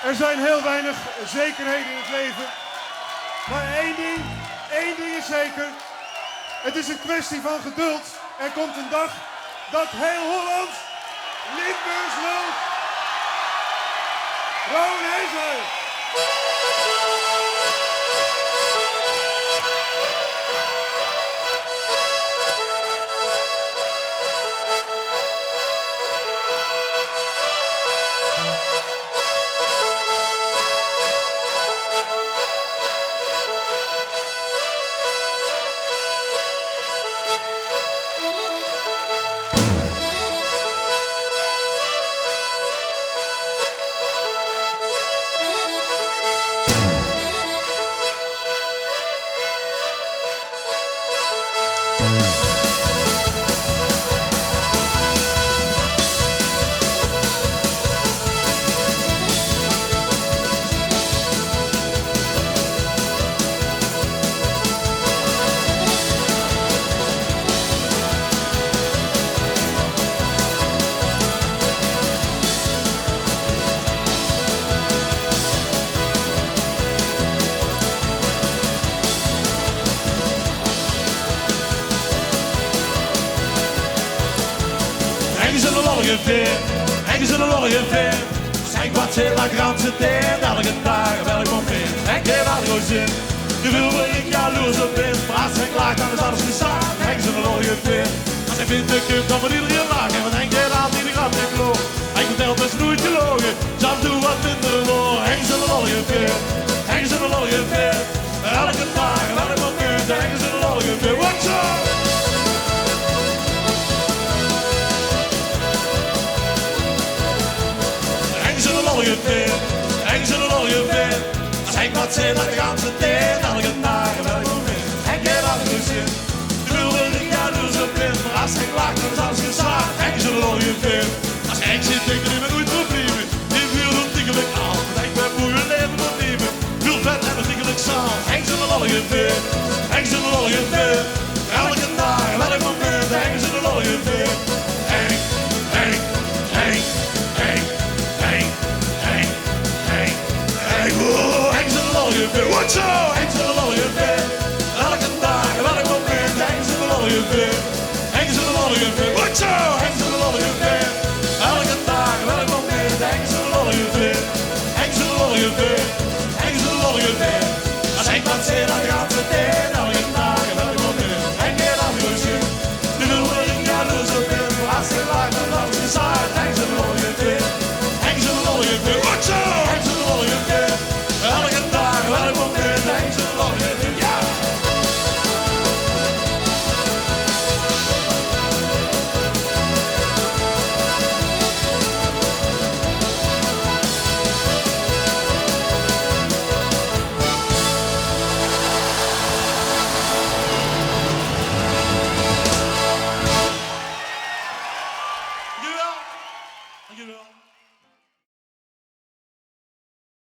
Er zijn heel weinig zekerheden in het leven. Maar één ding is zeker. Het is een kwestie van geduld. Er komt een dag dat heel Holland Limburgs loopt. Ron Heijzer. Ergens in de lollige veer, ergens in de lollige veer. Zeg wat ze la ganse tijd, elke dag, welk moment. Ik heb al jouw zin, je wil waar ik jaloers op ben. Maar als ik laag, dan is alles gezaagd. Ergens in de lollige veer. Als ik vind de kunt, dan moet iedereen lachen. En wat denk je aan die grap in kloog? Ik vertel best nooit gelogen, zelf doe wat minder door. Ergens in de lollige veer, ergens in de lollige veer. Elke dag, welk moment, ergens in de lollige veer. What's up? Ergens in de lollige veer, ergens in de lollige veer. Zeg wat ze de ganse tijd, elke dag, welk moment. Ik heb al genoeg zin, je wil er niet jaloers op ben. Maar als ik lach, dan is alles gezaagd. Ergens in de lollige veer. Als ik zit, denk ik met nooit problemen. Die vuur doet tikkelijk aan, want ik ben moeilijk leven opnemen. Veel vet en een tikkelijk zaal. Ergens in de lollige veer.